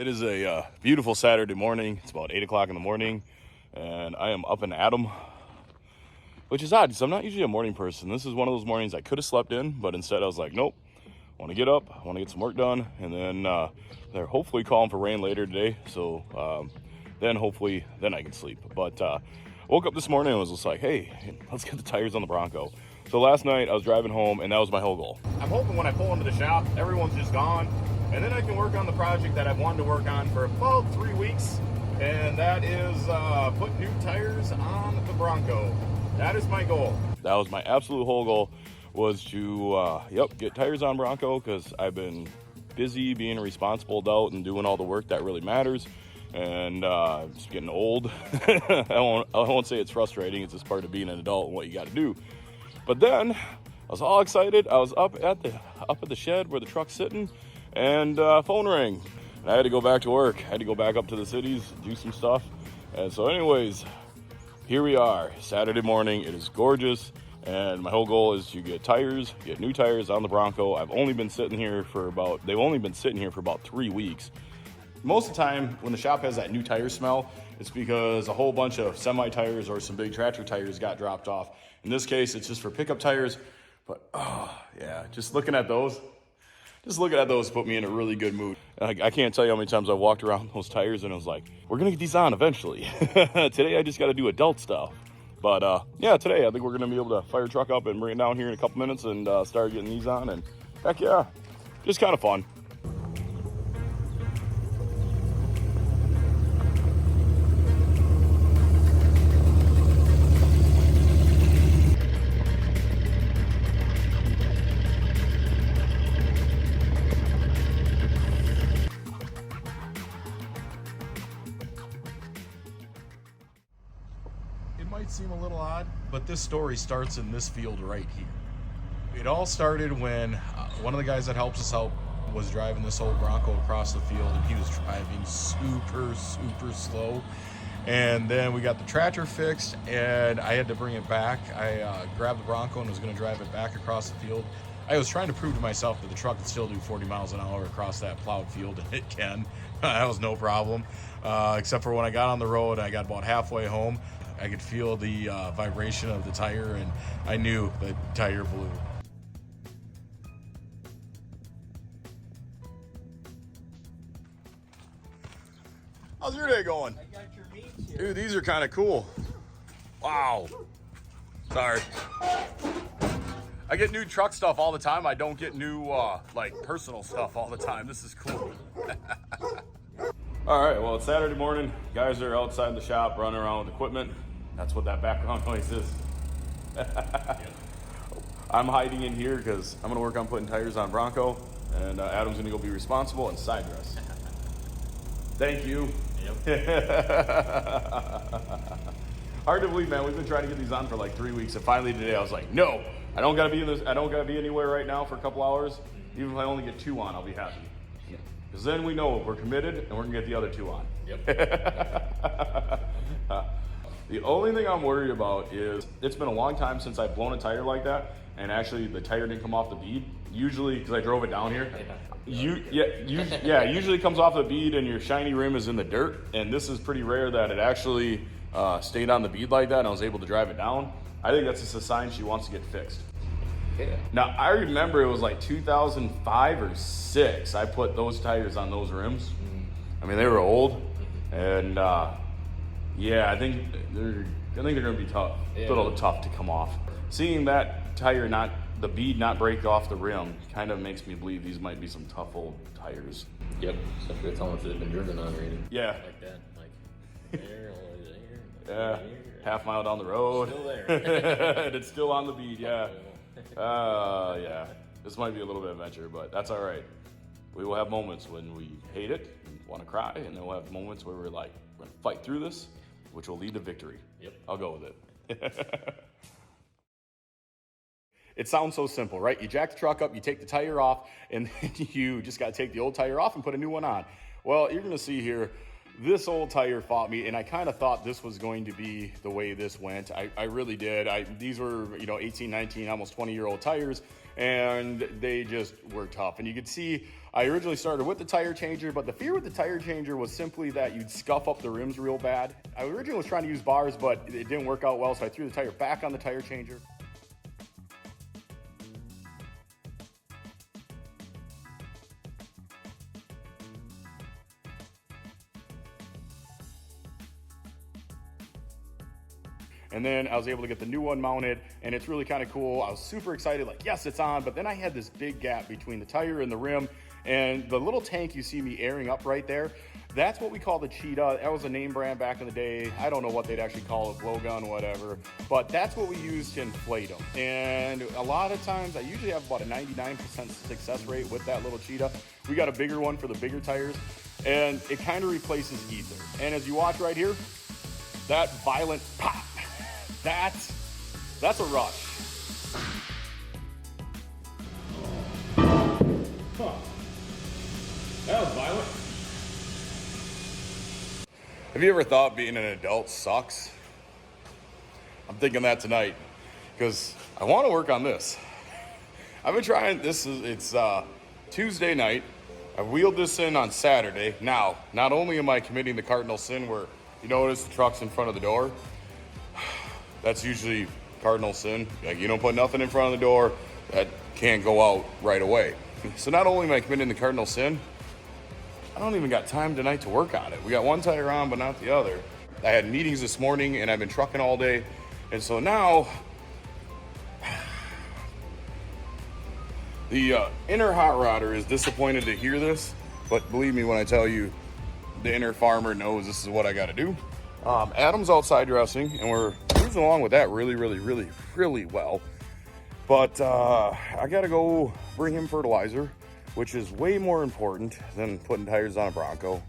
It is a beautiful Saturday morning. It's about 8 o'clock in the morning, and I am up and at 'em, which is odd because I'm not usually a morning person. This is one of those mornings I could have slept in, but instead I was like, nope, I want to get up, I want to get some work done, and then they're hopefully calling for rain later today, so then hopefully then I can sleep. But woke up this morning and was just like, hey, let's get the tires on the Bronco. So last night I was driving home, and that was my whole goal. I'm hoping when I pull into the shop, everyone's just gone, and then I can work on the project that I've wanted to work on for about 3 weeks, and that is put new tires on the Bronco. That is my goal. That was my absolute whole goal, was to get tires on Bronco, because I've been busy being a responsible adult and doing all the work that really matters, and just getting old. I won't say it's frustrating. It's just part of being an adult and what you got to do. But then I was all excited. I was up at the shed where the truck's sitting, and phone rang. And I had to go back to work. I had to go back up to the cities, do some stuff. And so anyways, here we are, Saturday morning. It is gorgeous, and my whole goal is to get new tires on the Bronco. They've only been sitting here for about 3 weeks. Most of the time when the shop has that new tire smell, it's because a whole bunch of semi tires or some big tractor tires got dropped off. In this case, it's just for pickup tires. But just looking at those put me in a really good mood. I can't tell you how many times I walked around those tires and I was like, we're gonna get these on eventually. Today I just gotta do adult stuff. But today I think we're gonna be able to fire a truck up and bring it down here in a couple minutes and start getting these on, and heck yeah, just kind of fun. It might seem a little odd, but this story starts in this field right here. It all started when one of the guys that helps us out was driving this old Bronco across the field, and he was driving super slow. And then we got the tractor fixed, and I had to bring it back. I grabbed the Bronco and was going to drive it back across the field. I was trying to prove to myself that the truck could still do 40 miles an hour across that plowed field, and it can. That was no problem, except for when I got on the road. I got about halfway home. I could feel the vibration of the tire, and I knew the tire blew. How's your day going? I got your meats here. Dude, these are kind of cool. Wow. Sorry. I get new truck stuff all the time. I don't get new personal stuff all the time. This is cool. All right, well, it's Saturday morning. Guys are outside the shop running around with equipment. That's what that background noise is. I'm hiding in here because I'm going to work on putting tires on Bronco, and Adam's going to go be responsible and side dress. Thank you. Yep. Hard to believe, man. We've been trying to get these on for like 3 weeks, and finally today I was like, no, I don't got to be in this. I don't got to be anywhere right now for a couple hours. Even if I only get 2 on, I'll be happy. Because then we know we're committed and we're gonna get the other 2 on. Yep. The only thing I'm worried about is it's been a long time since I've blown a tire like that, and actually the tire didn't come off the bead. Usually, because I drove it down here, usually comes off the bead and your shiny rim is in the dirt. And this is pretty rare that it actually stayed on the bead like that and I was able to drive it down. I think that's just a sign she wants to get fixed. Yeah. Now, I remember it was like 2005 or 6. I put those tires on those rims. I mean, they were old, and I think they're going to be tough. Yeah. A little tough to come off. Seeing that tire the bead not break off the rim kind of makes me believe these might be some tough old tires. Yep, especially with how much they've been driven on already. Yeah. Like that, there. Yeah, half mile down the road. Still there. And it's still on the bead, yeah. This might be a little bit of adventure, but that's all right. We will have moments when we hate it and want to cry, and then we'll have moments where we're like, we're going to fight through this, which will lead to victory. Yep. I'll go with it. It sounds so simple, right? You jack the truck up, you take the tire off, and then you just got to take the old tire off and put a new one on. Well, you're going to see here, this old tire fought me, and I kind of thought this was going to be the way this went. I really did. These were, 18, 19, almost 20-year-old tires, and they just were tough. And you could see I originally started with the tire changer, but the fear with the tire changer was simply that you'd scuff up the rims real bad. I originally was trying to use bars, but it didn't work out well, so I threw the tire back on the tire changer. And then I was able to get the new one mounted, and it's really kind of cool. I was super excited, like, yes, it's on, but then I had this big gap between the tire and the rim, and the little tank you see me airing up right there, that's what we call the Cheetah. That was a name brand back in the day. I don't know what they'd actually call it, blowgun, whatever, but that's what we used to inflate them. And a lot of times, I usually have about a 99% success rate with that little Cheetah. We got a bigger one for the bigger tires, and it kind of replaces ether. And as you watch right here, that violent pop, that's a rush. Huh. That was violent. Have you ever thought being an adult sucks? I'm thinking that tonight because I want to work on this. I've been trying, it's Tuesday night. I wheeled this in on Saturday. Now, not only am I committing the cardinal sin where you notice the truck's in front of the door, that's usually cardinal sin. Like, you don't put nothing in front of the door, that can't go out right away. So not only am I committing the cardinal sin, I don't even got time tonight to work on it. We got one tire on, but not the other. I had meetings this morning, and I've been trucking all day. And so now, the inner hot rodder is disappointed to hear this, but believe me when I tell you, the inner farmer knows this is what I gotta do. Adam's outside dressing, and we're cruising along with that really well. But I gotta go bring him fertilizer, which is way more important than putting tires on a Bronco.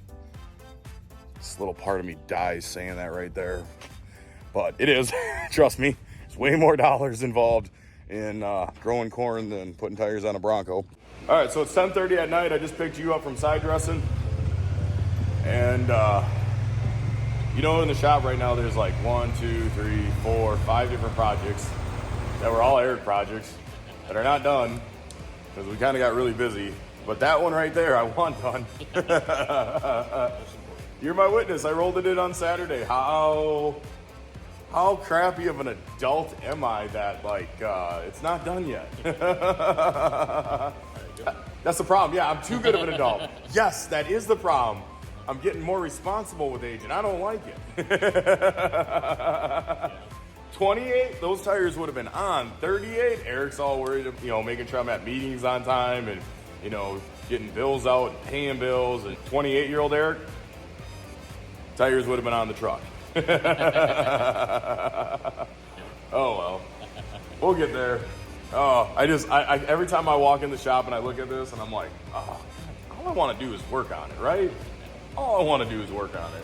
This little part of me dies saying that right there. But it is, trust me, there's way more dollars involved in growing corn than putting tires on a Bronco. All right, so it's 10:30 at night. I just picked you up from side dressing. And you know, in the shop right now, there's like 1, 2, 3, 4, 5 different projects that were all Eric projects that are not done because we kind of got really busy. But that one right there, I want done. You're my witness. I rolled it in on Saturday. How crappy of an adult am I that like it's not done yet? That's the problem. Yeah, I'm too good of an adult. Yes, that is the problem. I'm getting more responsible with age, and I don't like it. 28, those tires would have been on. 38, Eric's all worried, you know, making sure I'm at meetings on time and, you know, getting bills out and paying bills. And 28-year-old Eric, tires would have been on the truck. Oh, well. We'll get there. Oh, I every time I walk in the shop and I look at this and I'm like, oh, all I want to do is work on it, right? All I want to do is work on it.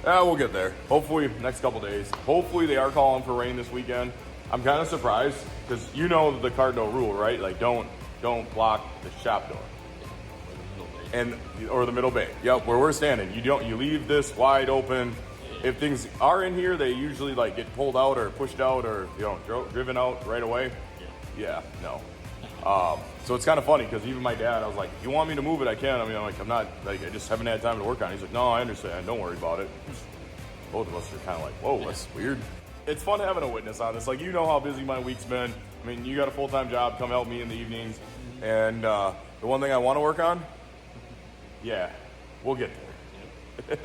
We'll get there. Hopefully, next couple days. Hopefully, they are calling for rain this weekend. I'm kind of surprised because you know the cardinal rule, right? Like, don't block the shop door or the middle bay. Yep, where we're standing. You leave this wide open. If things are in here, they usually like get pulled out or pushed out or driven out right away. Yeah, no. So it's kind of funny because even my dad, I was like, if you want me to move it, I can. I mean, I'm not, like, I just haven't had time to work on it. He's like, no, I understand. Don't worry about it. Both of us are kind of like, whoa, that's weird. It's fun having a witness on this. Like, you know how busy my week's been. I mean, you got a full-time job. Come help me in the evenings. And the one thing I want to work on, yeah, we'll get there.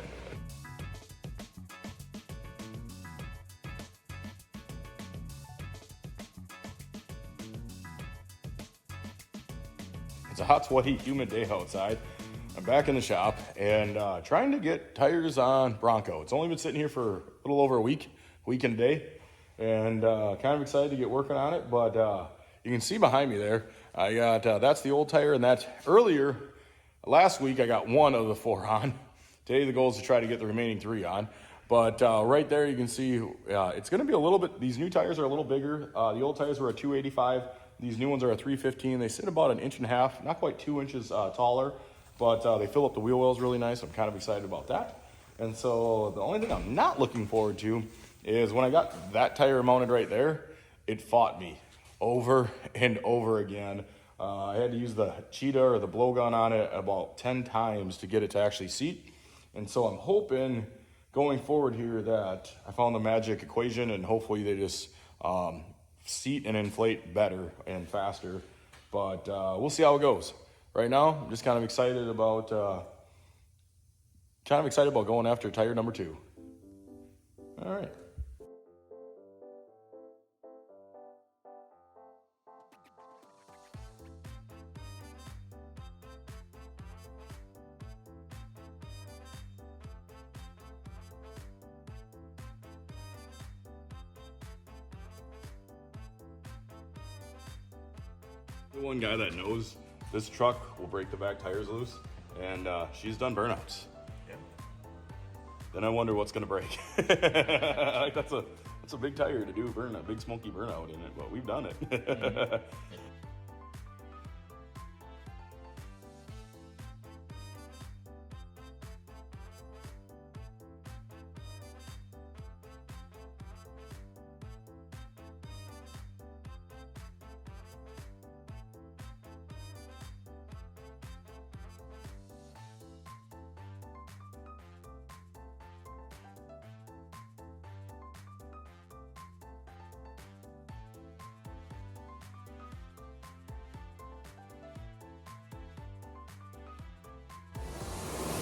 It's a hot, sweaty, humid day outside. I'm back in the shop and trying to get tires on Bronco. It's only been sitting here for a little over a week and a day, and kind of excited to get working on it. But you can see behind me there, I got that's the old tire, and that's earlier last week I got one of the 4 on. Today the goal is to try to get the remaining 3 on. But right there you can see it's going to be a little bit. These new tires are a little bigger. The old tires were a 285. These new ones are a 315. They sit about 1.5 inches, not quite 2 inches taller, but they fill up the wheel wells really nice. I'm kind of excited about that. And so the only thing I'm not looking forward to is when I got that tire mounted right there, it fought me over and over again. I had to use the cheetah or the blowgun on it about 10 times to get it to actually seat. And so I'm hoping going forward here that I found the magic equation, and hopefully they just seat and inflate better and faster. But we'll see how it goes. Right now, I'm just kind of excited about going after tire number 2. All right. The one guy that knows this truck will break the back tires loose, and she's done burnouts. Yeah. Then I wonder what's gonna break. Like that's a big tire to do a burnout, big smoky burnout in it, but we've done it. Mm-hmm.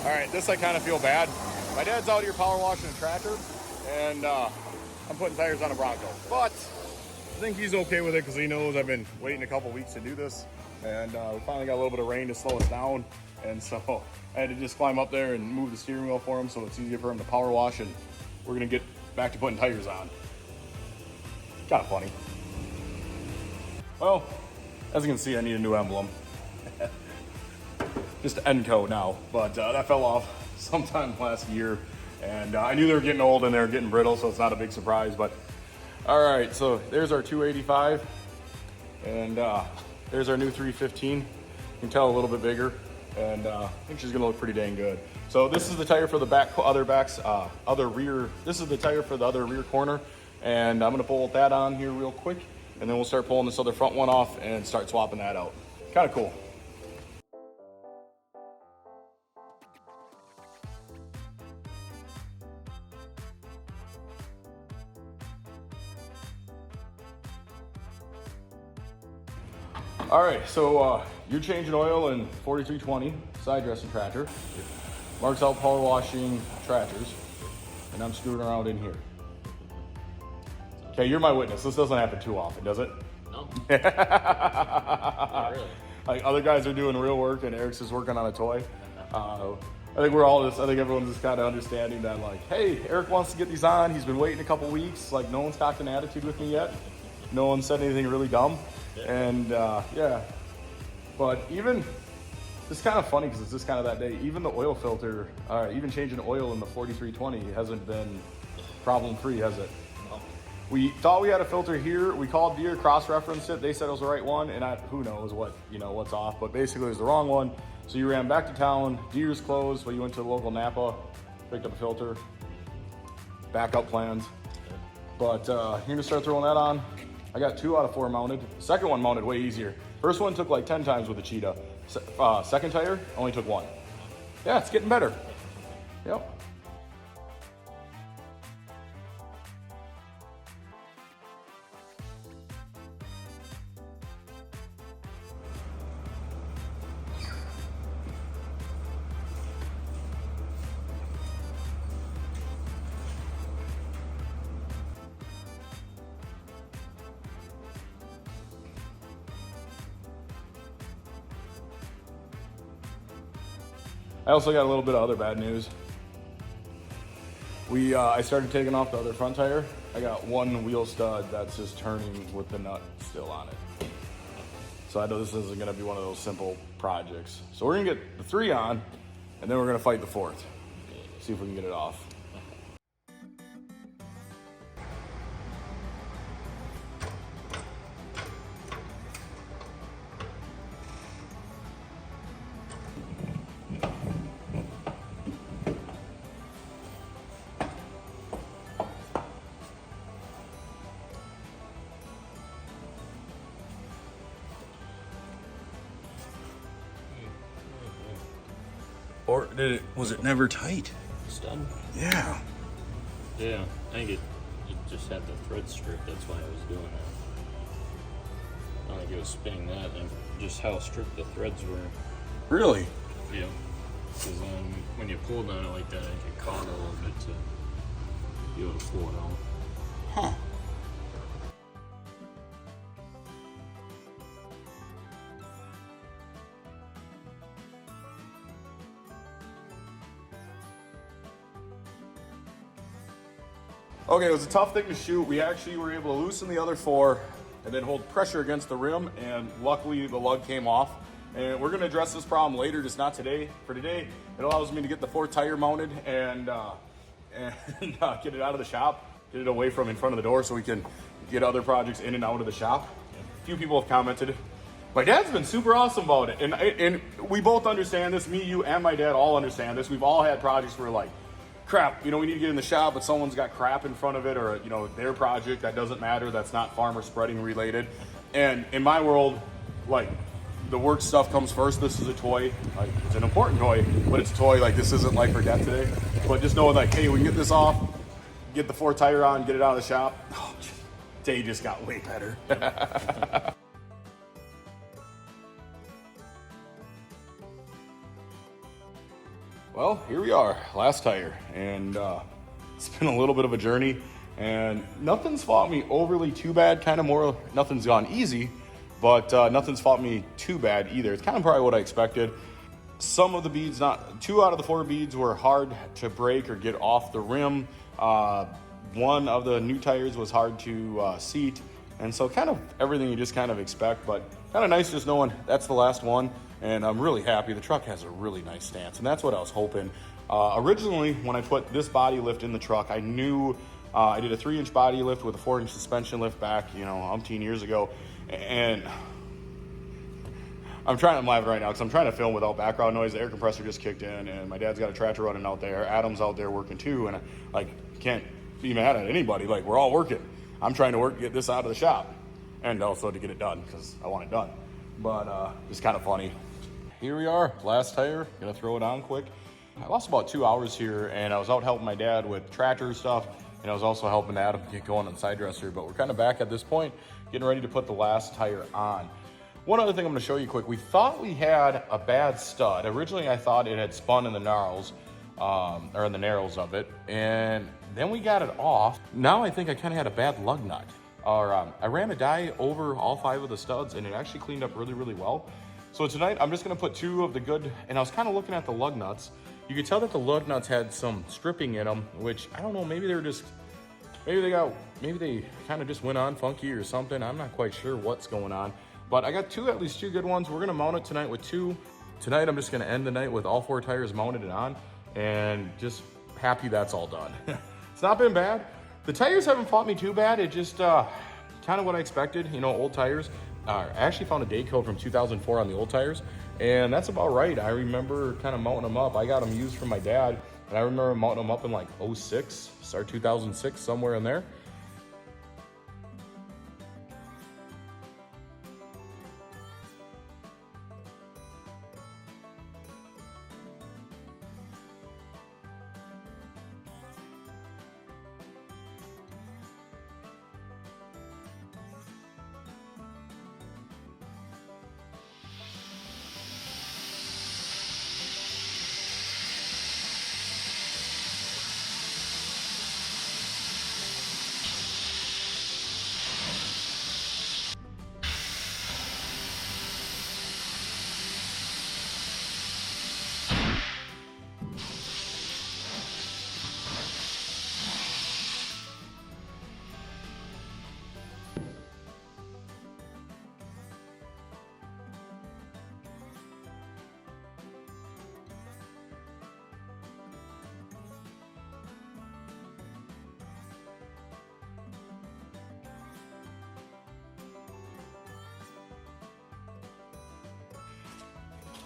All right, this I kind of feel bad. My dad's out here power washing a tractor, and I'm putting tires on a Bronco. But I think he's okay with it because he knows I've been waiting a couple weeks to do this, and we finally got a little bit of rain to slow us down, and so I had to just climb up there and move the steering wheel for him so it's easier for him to power wash, and we're gonna get back to putting tires on. Kind of funny. Well, as you can see, I need a new emblem. Just Enco now, but that fell off sometime last year, and I knew they were getting old and they were getting brittle, so it's not a big surprise. But all right, so there's our 285, and there's our new 315. You can tell a little bit bigger, and I think she's gonna look pretty dang good. So this is the tire for the rear. This is the tire for the other rear corner, and I'm gonna pull that on here real quick, and then we'll start pulling this other front one off and start swapping that out. Kind of cool. All right, so you're changing oil in 4320 side dressing tractor. Mark's out power washing tractors, and I'm screwing around in here. Okay, you're my witness. This doesn't happen too often, does it? No. Not really. Like other guys are doing real work, and Eric's just working on a toy. I think everyone's just kind of understanding that, like, hey, Eric wants to get these on. He's been waiting a couple weeks. Like, no one's cocked an attitude with me yet. No one said anything really dumb. And yeah, but even it's kind of funny because it's just kind of that day. Even the oil filter, even changing oil in the 4320 hasn't been problem free, has it? No. We thought we had a filter here. We called Deere, cross-referenced it. They said it was the right one, and who knows what's off. But basically, it was the wrong one. So you ran back to town. Deere's closed, but you went to the local Napa, picked up a filter, backup plans. But you're gonna start throwing that on. I got 2 out of 4 mounted. The second one mounted way easier. First one took like 10 times with the cheetah. Second tire only took 1. Yeah, it's getting better. Yep. I also got a little bit of other bad news. I started taking off the other front tire. I got one wheel stud that's just turning with the nut still on it. So I know this isn't gonna be one of those simple projects. So we're gonna get the 3 on, and then we're gonna fight the 4th. See if we can get it off. Or was it never tight? Stud? Yeah. Yeah, I think it just had the thread stripped. That's why I was doing it. I don't think it was spinning that, and just how stripped the threads were. Really? Yeah. Because then when you pulled on it like that, I think it caught a little bit to be able to pull it out. Huh. Okay, it was a tough thing to shoot. We actually were able to loosen the other four and then hold pressure against the rim, and luckily the lug came off. And we're gonna address this problem later, just not today. For today, it allows me to get the fourth tire mounted and get it out of the shop, get it away from in front of the door so we can get other projects in and out of the shop. A few people have commented. My dad's been super awesome about it, and we both understand this. Me, you, and my dad all understand this. We've all had projects where like, crap, we need to get in the shop, but someone's got crap in front of it, or their project that doesn't matter, that's not farmer spreading related. And in my world, like, the work stuff comes first. This is a toy, like, it's an important toy, but it's a toy. Like, this isn't life or death today. But just knowing, like, hey, we can get this off, get the fourth tire on, get it out of the shop. Oh, day just got way better. Well, here we are, last tire, and it's been a little bit of a journey, and nothing's fought me overly too bad, kind of more, nothing's gone easy, but nothing's fought me too bad either. It's kind of probably what I expected. Some of the beads, two out of the four beads were hard to break or get off the rim. One of the new tires was hard to seat, and so kind of everything you just kind of expect, but kind of nice just knowing that's the last one. And I'm really happy. The truck has a really nice stance, and that's what I was hoping. Originally, when I put this body lift in the truck, I knew I did a 3-inch body lift with a 4-inch suspension lift back, umpteen years ago. And I'm laughing right now because I'm trying to film without background noise. The air compressor just kicked in, and my dad's got a tractor running out there. Adam's out there working too, and I can't be mad at anybody. Like, we're all working. I'm trying to get this out of the shop, and also to get it done because I want it done. But it's kind of funny. Here we are, last tire, gonna throw it on quick. I lost about 2 hours here, and I was out helping my dad with tractor stuff, and I was also helping Adam get going on the side dresser, but we're kind of back at this point, getting ready to put the last tire on. One other thing I'm gonna show you quick, we thought we had a bad stud. Originally, I thought it had spun in the narrows, or in the narrows of it, and then we got it off. Now I think I kind of had a bad lug nut. I ran a die over all 5 of the studs, and it actually cleaned up really, really well. So tonight, I'm just gonna put 2 of the good, and I was kind of looking at the lug nuts. You could tell that the lug nuts had some stripping in them, which, I don't know, maybe they kind of just went on funky or something. I'm not quite sure what's going on, but I got at least two good ones. We're gonna mount it tonight with 2. Tonight, I'm just gonna end the night with all 4 tires mounted and on, and just happy that's all done. It's not been bad. The tires haven't fought me too bad. It just, kind of what I expected, old tires. I actually found a day code from 2004 on the old tires, and that's about right. I remember kind of mounting them up. I got them used from my dad, and I remember mounting them up in like 06, or 2006, somewhere in there.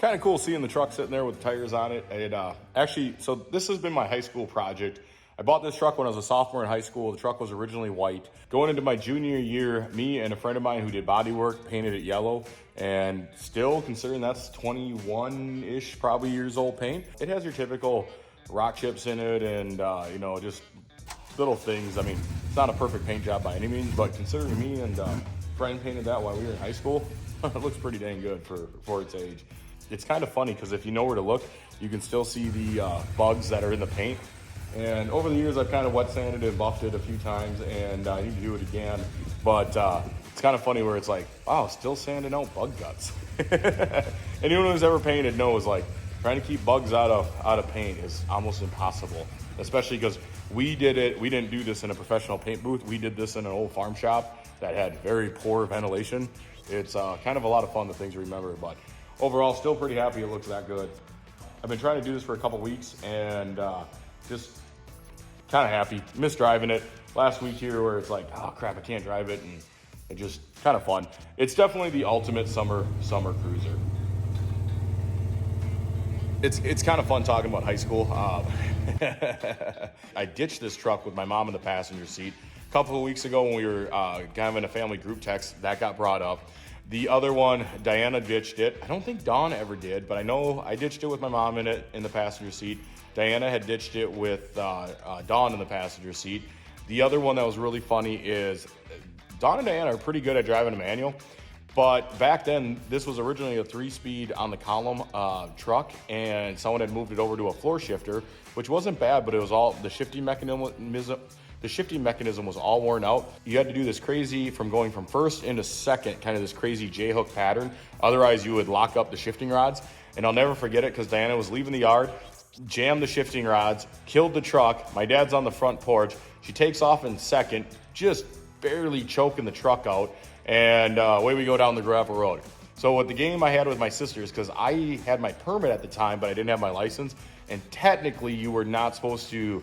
Kind of cool seeing the truck sitting there with tires on it. Actually, so this has been my high school project. I bought this truck when I was a sophomore in high school. The truck was originally white. Going into my junior year, me and a friend of mine who did body work painted it yellow, and still, considering that's 21-ish probably years old paint, it has your typical rock chips in it and, just little things. I mean, it's not a perfect paint job by any means, but considering me and friend painted that while we were in high school, it looks pretty dang good for its age. It's kind of funny because if you know where to look, you can still see the bugs that are in the paint. And over the years, I've kind of wet sanded and buffed it a few times, and I need to do it again. But it's kind of funny where it's like, wow, still sanding out bug guts. Anyone who's ever painted knows, like, trying to keep bugs out of paint is almost impossible, especially because we didn't do this in a professional paint booth. We did this in an old farm shop that had very poor ventilation. It's kind of a lot of fun, the things to remember, but overall, still pretty happy it looks that good. I've been trying to do this for a couple weeks and just kind of happy. Missed driving it last week here where it's like, oh crap, I can't drive it, and it just kind of fun. It's definitely the ultimate summer cruiser. It's kind of fun talking about high school. I ditched this truck with my mom in the passenger seat. A couple of weeks ago when we were kind of in a family group text, that got brought up. The other one, Diana ditched it. I don't think Dawn ever did, but I know I ditched it with my mom in it in the passenger seat. Diana had ditched it with Dawn in the passenger seat. The other one that was really funny is Dawn and Diana are pretty good at driving a manual, but back then this was originally a 3-speed on the column truck, and someone had moved it over to a floor shifter, which wasn't bad, but it was all the shifting mechanism. The shifting mechanism was all worn out. You had to do this crazy from going from first into second, kind of this crazy J-hook pattern. Otherwise, you would lock up the shifting rods. And I'll never forget it because Diana was leaving the yard, jammed the shifting rods, killed the truck. My dad's on the front porch. She takes off in second, just barely choking the truck out. And away we go down the gravel road. So with the game I had with my sisters, because I had my permit at the time, but I didn't have my license. And technically, you were supposed to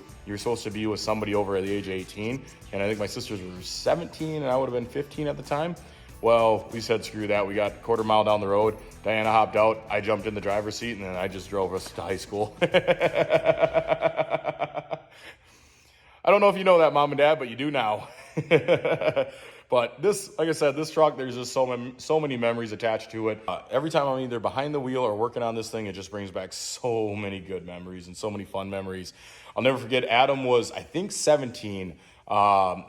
be with somebody over at the age of 18. And I think my sisters were 17 and I would have been 15 at the time. Well, we said, screw that. We got a quarter mile down the road. Diana hopped out. I jumped in the driver's seat and then I just drove us to high school. I don't know if you know that, Mom and Dad, but you do now. But this, like I said, this truck, there's just so many memories attached to it. Every time I'm either behind the wheel or working on this thing, it just brings back so many good memories and so many fun memories. I'll never forget, Adam was, I think, 17.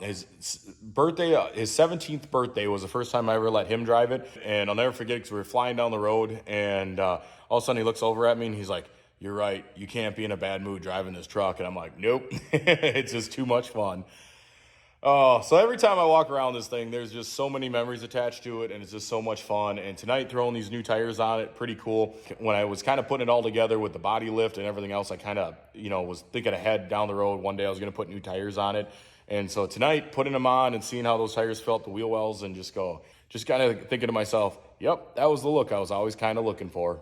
His 17th birthday was the first time I ever let him drive it. And I'll never forget because we were flying down the road and all of a sudden he looks over at me and he's like, "You're right, you can't be in a bad mood driving this truck." And I'm like, nope, it's just too much fun. So every time I walk around this thing, there's just so many memories attached to it, and it's just so much fun. And tonight, throwing these new tires on it, pretty cool. When I was kind of putting it all together with the body lift and everything else, I kind of, was thinking ahead down the road. One day I was going to put new tires on it. And so tonight, putting them on and seeing how those tires felt, the wheel wells, and just kind of thinking to myself, yep, that was the look I was always kind of looking for.